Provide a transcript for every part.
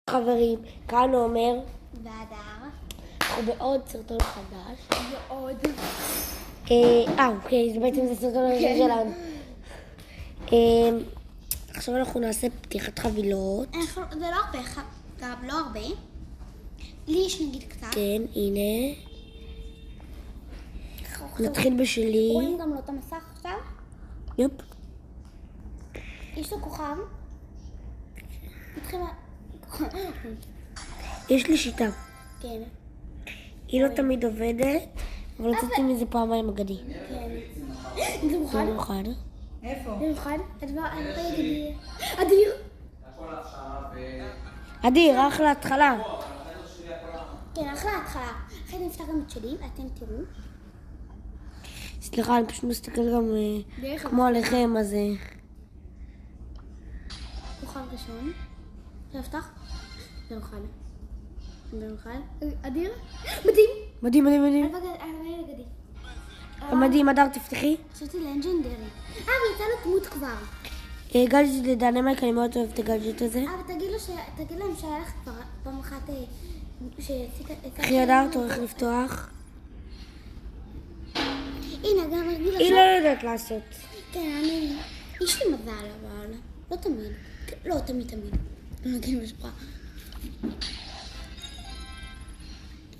חברים, כאן עומר. והדר. אנחנו בעוד סרטון חדש. ועוד. אוקיי, זה בעצם זה סרטון הראשון שלנו. עכשיו אנחנו נעשה פתיחת חבילות. זה לא הרבה, גם לא הרבה. לי יש נגיד קצת. כן, הנה. נתחיל בשלי. רואים גם לא את המסך עכשיו? יופ. יש לו כוכב. נתחיל יש לי שיטה. כן. היא לא תמיד עובדת, אבל הוצאתי מזה פעמיים אגדי. כן. זה מוכן? זה מוכן. איפה? זה מוכן? אדיר. אדיר, אחלה התחלה. כן, אחלה התחלה. אחרי נפתח גם את שלי, אתם תראו. סליחה, אני פשוט מסתכל גם דרך כמו עליכם, אז... כוכב ראשון. נפתח. זה מוכן. זה מוכן. אדיר. מדהים. מדהים, מדהים, מדהים. על בגדי. מדהים, אדר, תפתחי. חשבתי לאנג'נדרי. ויצא לו דמות כבר. גלג'ט לדנמרק, אני מאוד אוהבת את הגלג'ט הזה. תגיד להם שהיה לך כבר פעם אחת שעשית את... אחי אדר, תורך לפתוח. הנה, גם אגיד לך... היא לא יודעת לעשות. כן, יש לי מזל, אבל... לא תמיד. לא, תמיד. לא נגיד משפחה.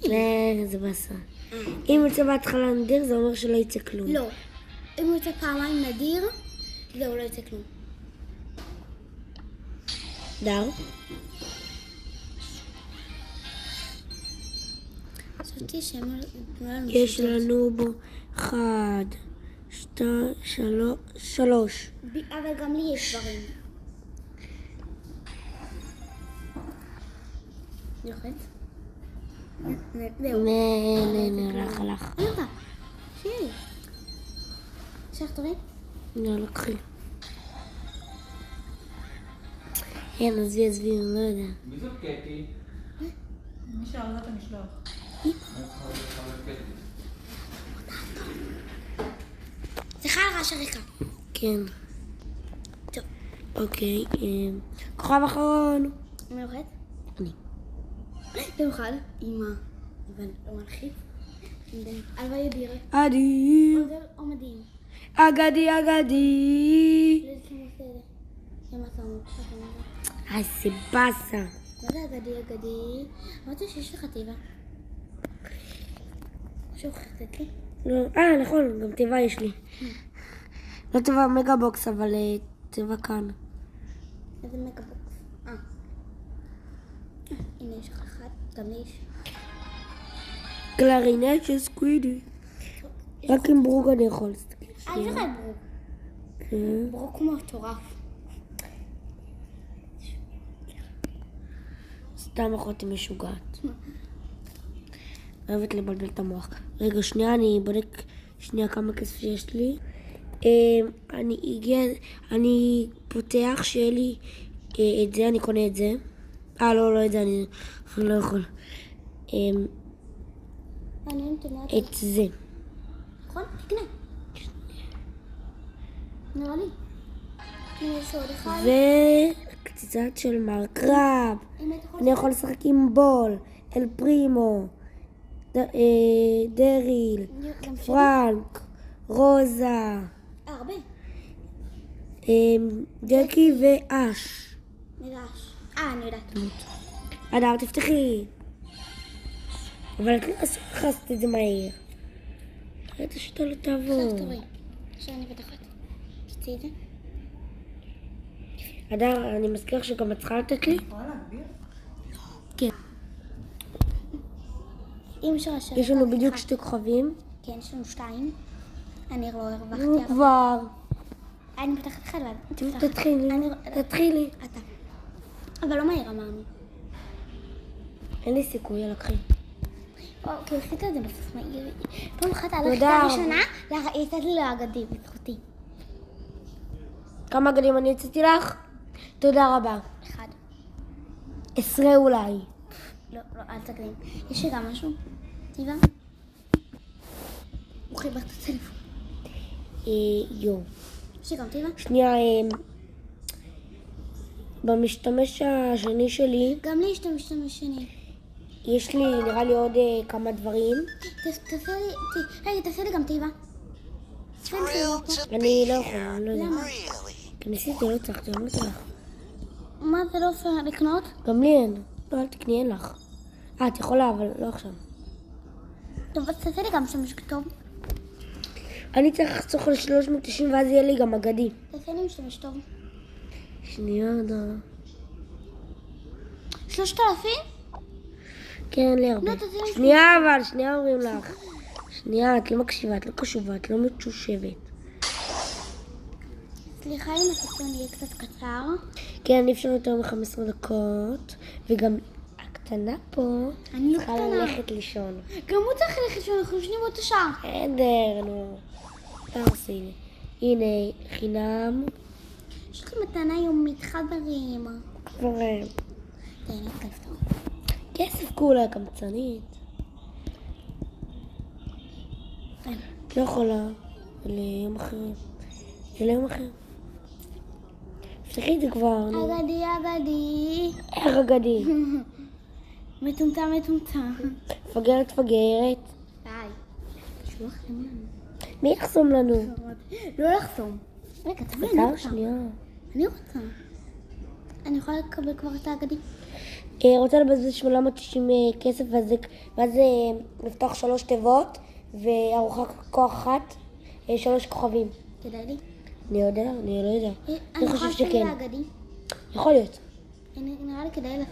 זה בסדר. אם יוצא בהתחלה נדיר, זה אומר שלא יצא כלום. לא. אם הוא יוצא פעמיים נדיר, זהו, לא יצא כלום. דר. חשבתי שהם... יש לנו בו 1, 2, 3. אבל גם לי יש דברים. יוחד? זהו. הלך. יאללה, שיהיה. שייך תורי? לא, לקחי. כן, עזבי, אני לא יודע. מי זאת קטי? מי שארזה את המשלוח. סליחה על רעש הרקע. כן. טוב. אוקיי, כוכב אחרון. מי יורד? אני. אתה מוכן? אמא. אבל לא מלחיץ. הלוואי ידיר. אדיר. או מדהים. אגדי. למה אתה אומר? איזה באסה. מה זה אגדי? אמרתי שיש לך טבע. שוב חטאת לי. לא, נכון, גם טבע יש לי. לא טבע מגה בוקס, אבל טבע כאן. איזה מגה בוקס. הנה יש לך אחד, גם לי יש. קלרינט של סקווידי. רק עם ברוג אני יכול. יש לך את ברוק. כן. ברוק כמו מטורף. סתם אחותי משוגעת. אוהבת לבלבל את המוח. רגע, שנייה, אני בודק כמה כסף שיש לי. אני פותח שיהיה לי את זה, אני קונה את זה. לא את זה, אני לא יכול. את זה. נכון? תקנה. נראה לי. יש עוד אחד. וקציצת של מר קרב. אם היית יכול... אני יכול לשחק עם בול, אל פרימו, דריל, פרנק, רוזה, הרבה. ג'קי ואש. נדרש. אני יודעת. אדר, תפתחי. אבל את לא עשית את זה מהר. ראית שאתה לא תעבור. עכשיו תורי. עכשיו אני פתחת. תצאי את זה. אדר, אני מזכיר שגם את צריכה לתת לי? יכולה להגביר? כן. אם אפשר לשבת... יש לנו בדיוק 2 כוכבים. כן, יש לנו 2. אני לא הרווחתי. נו כבר. אני פתחת אחד ואז תפתח. תתחילי. אתה. אבל לא מהר אמרנו. אין לי סיכוי, לקחי. כי הוא החליט את זה בסוף מהיר. פעם אחת על תודה. החיטה הראשונה, יצאת לי לאגדי, בזכותי. כמה גלים אני יצאתי לך? תודה רבה. 1. 10 אולי. לא, אל תקדים. יש לי גם משהו? טבע? הוא חיבר את הטלפון. יו. יש לי גם טבע? שנייה, במשתמש השני שלי, גם לי יש את המשתמש שני. יש לי נראה לי עוד כמה דברים. תעשה לי, רגע, תעשה לי גם תיבה. תעשה לי תיבה פה. אני לא יכולה, אני לא יודע. למה? כי ניסיתי, לא הצלחתי, אני לא הצלח. מה זה לא פייר לקנות? גם לי אין. לא, אל תקני, אין לך. את יכולה, אבל לא עכשיו. טוב, אז תעשה לי גם משתמש טוב. אני צריך לחסוך על 390 ואז יהיה לי גם אגדי. תעשה לי משתמש טוב. שנייה, דה. 3,000? כן, אין לי הרבה. לא, תעשה לי. שנייה אבל, שנייה אומרים לך. שנייה, את לא מקשיבה, את לא קשובה, את לא מתשושבת. סליחה אם הסרטון יהיה קצת קצר. כן, אי אפשר יותר מ-15 דקות. וגם הקטנה פה אני לא צריכה קטנה. ללכת לישון. גם הוא צריך ללכת שאנחנו יושנים באותה שעה. בסדר, נו. תעשי לי. הנה, חינם. יש לי מתנה יומית, חברים. כבר תהנה כפתור. כסף כולה קמצנית. את לא יכולה. ליום אחר. זה ליום אחר. תפתחי את זה כבר. נו. אגדי, אגדי. איך אגדי? מטומטם, מטומטם. פגרת פגרת. די. שלוח לנו. מי יחסום לנו? לא לחסום. רגע, תביא, אני בצער רוצה. שנייה. אני רוצה. אני יכולה לקבל כבר את האגדי? רוצה לבזבז 890 כסף ואז לפתוח 3 תיבות וארוחה כוח אחת, 3 כוכבים. כדאי לי? אני יודע, אני לא יודע. אני חושב יכולה שתהיה שכן. לי האגדי? יכול להיות. נראה לי כדאי לך.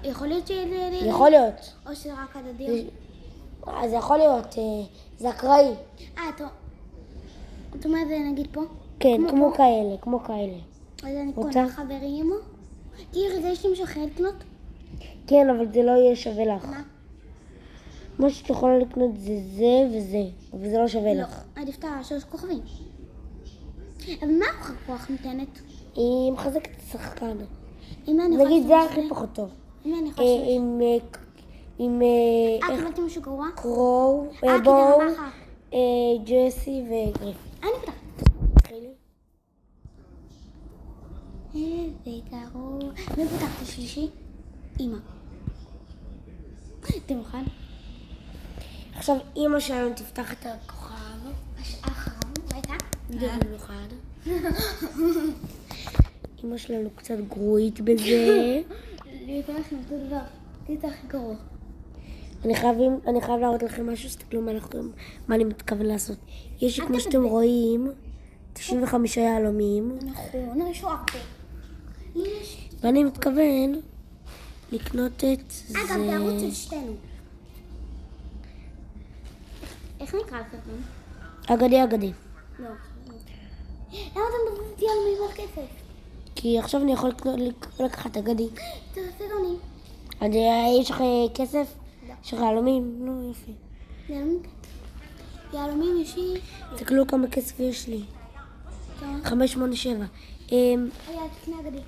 יכול להיות שיהיה לי... יכול להיות. או שזה רק הדדי? זה יכול להיות. זה אקראי. את אומרת זה נגיד פה? כן, כמו כאלה, כמו כאלה. אז אני רוצה? קונה חברים. תראי, זה יש לי משהו אחר לקנות? כן, אבל זה לא יהיה שווה לך. מה? מה שאת יכולה לקנות זה זה וזה, אבל זה לא שווה לא. לך. עדיף את 3 כוכבים. אבל מה הכוח נותנת? היא מחזקת את השחקן. אם אני יכולה... נגיד זה להשתמש הכי בזה? פחות טוב. אם אני יכולה... להשתמש- עם קיבלתי משהו גרוע? קרואו, כזה בואו, רמחה. ג'סי וגריף. אני פתחת. תתחילי. איזה גרוע. מי פתח את השלישי? אמא. אתם מוכן? עכשיו אמא שלנו תפתח את הכוכב. האחרון, מה הייתה? זה במיוחד. אמא שלנו קצת גרועית בזה. לי יותר לכם אותו דבר. לי את הכי גרוע. אני חייב להראות לכם משהו, תסתכלו מה אני מתכוון לעשות. יש לי, כמו שאתם רואים, 95 יהלומים, נכון, יש לו הרבה. יש... ואני מתכוון לקנות את זה. אגב, זה ערוץ של שתינו. איך נקרא הסרטון? אגדי אגדי. לא. למה אתה מדבר איתי על מימור כסף? כי עכשיו אני יכול לקחת אגדי. תעשה גם לי. אז יש לך כסף? יש לך יהלומים? נו, יופי. יהלומים יש לי. תסתכלו כמה כסף יש לי. כמה? 587. היה, תקנה אגדי.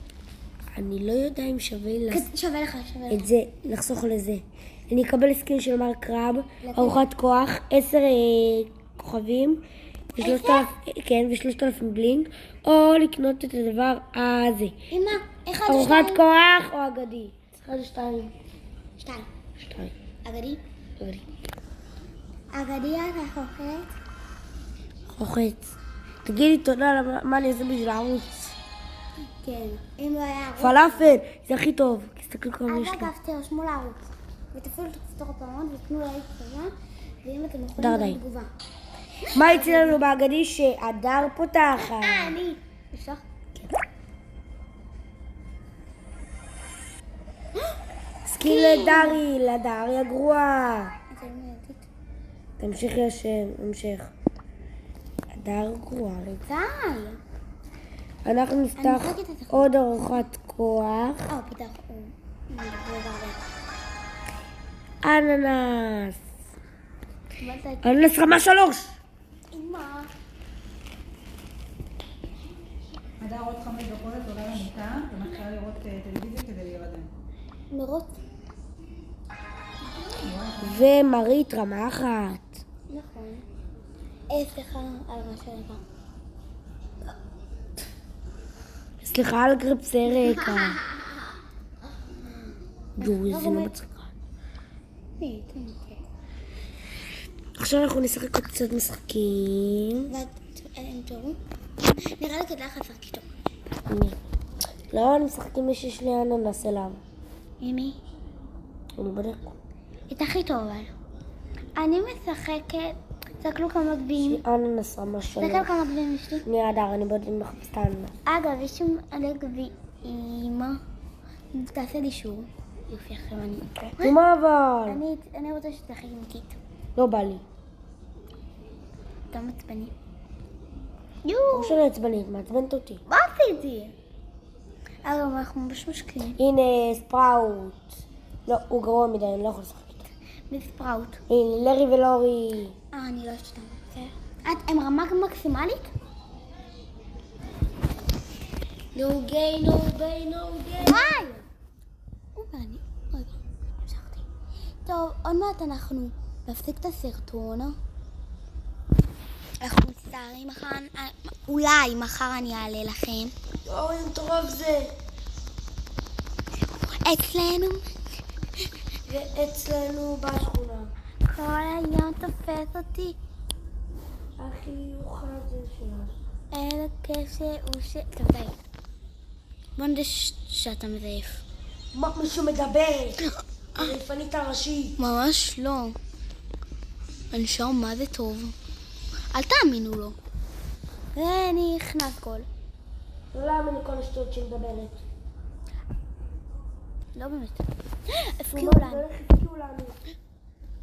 אני לא יודע אם שווה לי שווה לך, שווה לך. את זה, לחסוך לזה. אני אקבל סקין של מר קרב, ארוחת כוח, 10 כוכבים, ו3,000 בלינק, או לקנות את הדבר הזה. אמא, 1 או ארוחת 2? כוח או אגדי? 1 או 2? 2. 2. אגדי? אגדי. אגדי אתה חוכת? חוחץ. תגידי תודה על מה אני אעשה בשביל הערוץ. כן. אם לא היה ערוץ. פלאפל, זה הכי טוב. תסתכלו כמה יש אז לי. אגב, תרשמו לערוץ. ותפעילו את הכפתור הפעמון ותתנו לייק כזה. ואם אתם יכולים תודה, די. גם תגובה. מה יצא לנו באגדי שהדר פותחת? אני. אפשר? סקין לדרי, לדרי הגרועה. אתם מיידית. תמשיכי השם, המשך. הדר גרועה. די. אנחנו אני נפתח מחלקת את החיים. עוד ארוחת כוח. פתח. מדבר אננס. קיבלת את אננס רמה 3. אמא. הדר עוד 5 דקות עולה למיטה ומתחילה לראות טלוויזיה כדי להירדם. מרוץ. ומרית רמה 1. נכון. סליחה על מה שלך. סליחה על גרפסי רקע. יואי, זה לא מצחיקה. עכשיו אנחנו נשחק עוד קצת משחקים. והם תורו? נראה לי כדאי לך לשחק איתו. לא, אני משחק עם מישהו שלי אננס אליו. עם מי? אני בודק. את הכי טוב אבל. אני משחקת, תסתכלו כמה גביעים. אננס רמה שלוש. תסתכלו כמה גביעים יש לי. מיד, אני בודק מחפש את האננס. אגב, יש שם מלא גביעים. תעשה לי שור. יופי, עכשיו אני אקרא. מה אבל? אני רוצה שתשחק עם קיט. לא בא לי. אתה מעצבני. ברור שאני עצבנית, מעצבנת אותי. מה עשיתי? אגב, אנחנו ממש משקיעים. הנה, ספראוט. לא, הוא גרוע מדי, אני לא יכול לשחק איתו. בספראוט. הנה, לארי ולורי. אני לא אשתם. הם רמה מקסימלית? נו גיי, נו ביי, נו גיי. וואי! ואני... רגע, המשכתי. טוב, עוד מעט אנחנו נפסיק את הסרטון. אנחנו מצטערים מחר... אולי מחר אני אעלה לכם. אוי, מטורף זה. אצלנו ואצלנו בשכונה. כל היום תופס אותי. החיוך הזה שלך. איזה קשר הוא ש... טוב, די. בוא נדע שאתה מזייף. מה, מישהו מדבר? זייפנית הראשית. ממש לא. אני שם מה זה טוב. אל תאמינו לו. ואני נכנס קול. לא להאמין לכל השטויות שהיא מדברת. לא באמת. הפקיעו לנו. הפקיעו לנו.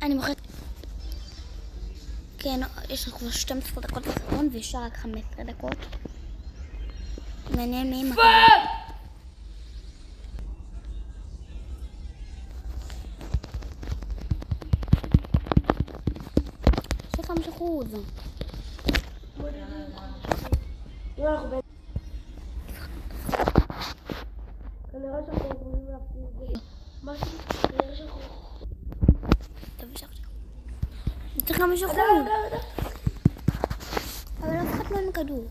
אני מוכרת. כן, יש לך כבר 12 דקות לסרטון ויש רק 15 דקות. מעניין מי מקום. יש לך 5%. אם אנחנו בין... כנראה שאנחנו יכולים להפסיד משהו, כנראה שאנחנו... טוב, יש לך 5%. צריך 5%. אבל אף אחד לא אין כדור.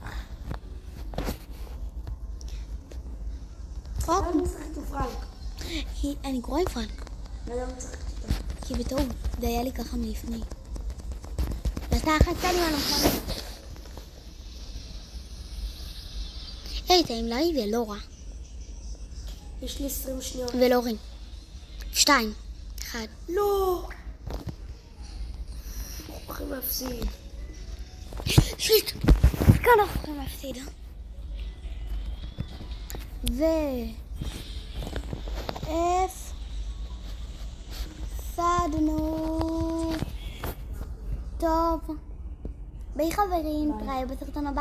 פרנק? אני משחקת עם פרנק. אני קורא עם פרנק. אני לא משחקת איתו. כי בטעות, זה היה לי ככה מלפני. ואתה חצה לי מהנוכן. היי, אתה עם לארי ולורה. יש לי 20 שניות. ולורי. 2. 1. לא! אנחנו הולכים להפסיד. שיט! כאן אנחנו הולכים להפסיד. הפסדנו. טוב. ביי חברים, נתראה בסרטון הבא.